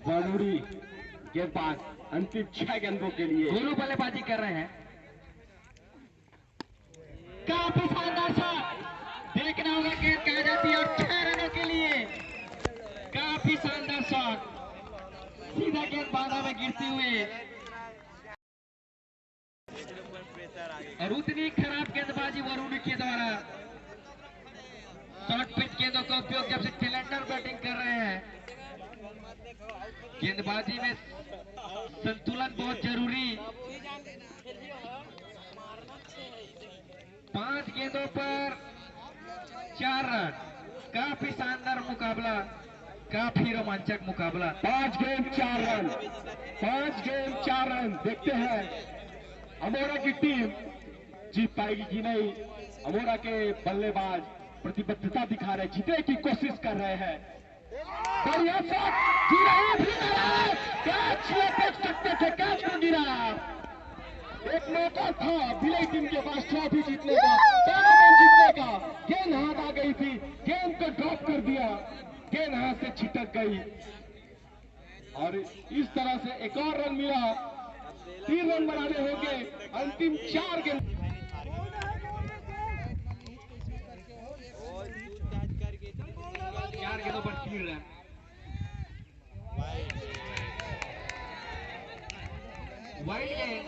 जरूरी गेंदबाज अंतिम 6 गेंदों के लिए दोनों बल्लेबाजी कर रहे हैं। काफी शानदार शॉट, देखना होगा गेंद कहाँ जाती है और 6 रनों के लिए काफी शानदार शॉट, सीधा गेंद बाधा में गिरते हुए। और उतनी खराब गेंदबाजी वरुण के द्वारा शॉर्ट पिच गेंदों का उपयोग जब से टिलेंडर बैटिंग कर रहे हैं। गेंदबाजी में संतुलन बहुत जरूरी। 5 गेंदों पर 4 रन, काफी शानदार मुकाबला, काफी रोमांचक मुकाबला। 5 गेंद 4 रन, 5 गेंद 4 रन। देखते हैं अमोरा की टीम जीत पाएगी कि नहीं। अमोरा के बल्लेबाज प्रतिबद्धता दिखा रहे, जीतने की कोशिश कर रहे हैं। बढ़िया शॉट, कैच देख सकते थे, कैच में गिरा। एक मौका था विलय टीम के पास ट्रॉफी जीतने का, टूर्नामेंट जीतने का। गेंद हाथ आ गई थी, गेंद को ड्रॉप कर दिया, गेंद हाथ से छिटक गई और इस तरह से एक और रन मिला। 3 रन बनाने होंगे अंतिम 4 गेंद। 4 गेंदों पर 3 रन। वाइड गेंद,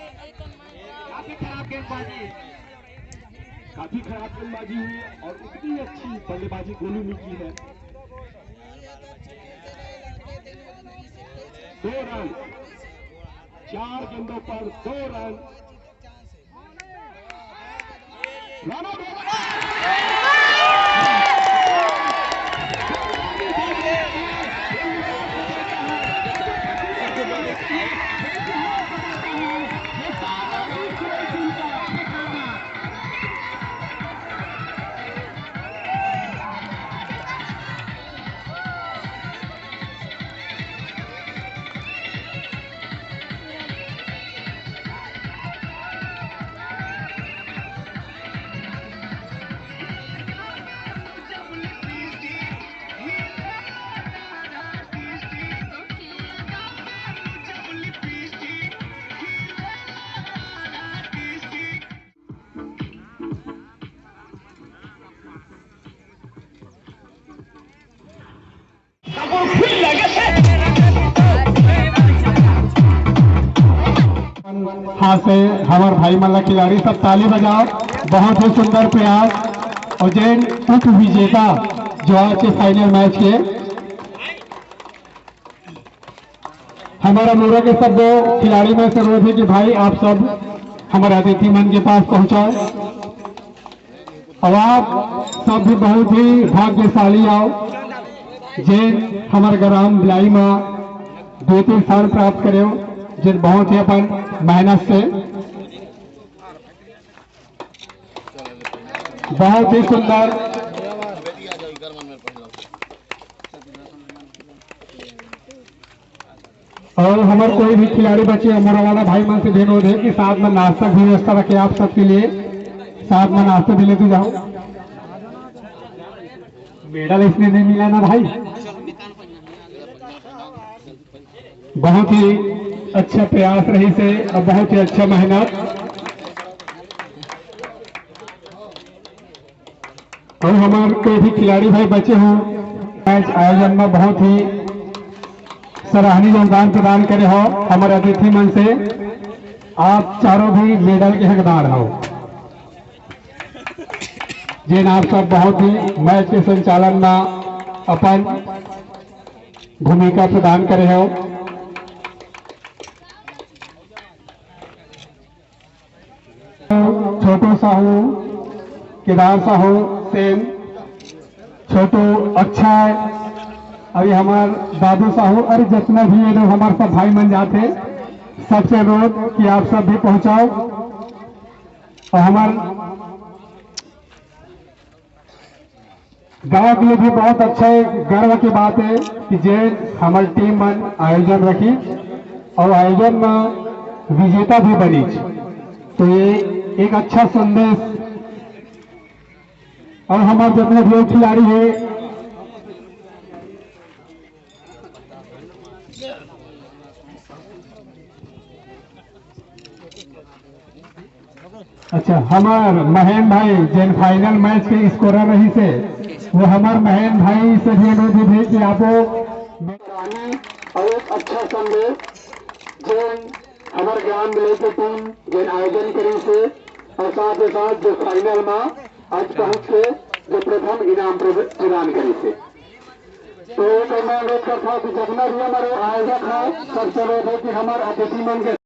काफी खराब गेंदबाजी, काफी खराब गेंदबाजी हुई और उतनी अच्छी बल्लेबाजी गोलू ने की है। 2 रन, 4 गेंदों पर 2 रन। हाथ से हमारे भाई मल्ला खिलाड़ी सब ताली बजाओ। बहुत ही सुंदर प्रयास। और जैन उप विजेता जो आज के फाइनल मैच के हमारा मोरा के सब खिलाड़ी में से अनुरोध है कि भाई आप सब हमारे अतिथि मन के पास पहुंचाओ। और आप सब भी बहुत ही भाग्यशाली आओ जैन हमारे ग्राम बिलाई में 2-3 स्थान प्राप्त करे, जिन बहुत ही अपन मेहनत से बहुत ही सुंदर। और हमारे कोई भी खिलाड़ी बचे हमारा वाला भाई मन से अनुरोध है कि साथ में नाश्ता की व्यवस्था रखे आप सबके लिए, साथ में नाश्ता भी लेते जाओ। मेडल इसने नहीं मिला ना भाई। बहुत ही अच्छा प्रयास रही से और बहुत ही अच्छा मेहनत। और हमारे कोई भी खिलाड़ी भाई बचे हों मैच आयोजन में बहुत ही सराहनीय योगदान प्रदान करे हो, हमारे अतिथि मन से आप चारों भी मेडल के हकदार हो। जिन आप सब बहुत ही मैच के संचालन में अपन भूमिका प्रदान करे हो। छोटू साहू, केदार साहू, सेन, छोटू, अक्षय, अभी हमारे दादू साहू, अरे जितना भी ये लोग हमारे सब भाई मन जाते, सबसे अनुरोध कि आप सब भी पहुंचाओ। और हमारे गांव के लिए भी बहुत अच्छा गर्व की बात है कि जे हमारी टीम मन आयोजन रखी और आयोजन में विजेता भी बनी। तो ये एक अच्छा संदेश। और हमारे जितने भी खिलाड़ी है अच्छा, हमार महेन भाई जिन फाइनल मैच के स्कोरर रही से वो हमार महेन भाई से भी अनुरोध है कि आपो और एक अच्छा संदेश जिन हमारे ज्ञान मिले की टीम जिन आयोजन करी से और साथ ही साथ जो फाइनल में आज पहुंच के जो प्रथम इनाम प्रदान करी से। तो मैं अनुरोध करता हूँ कि जितना भी हमारे आयोजक है सबसे अनुरोध है कि हमारे अतिथि मन के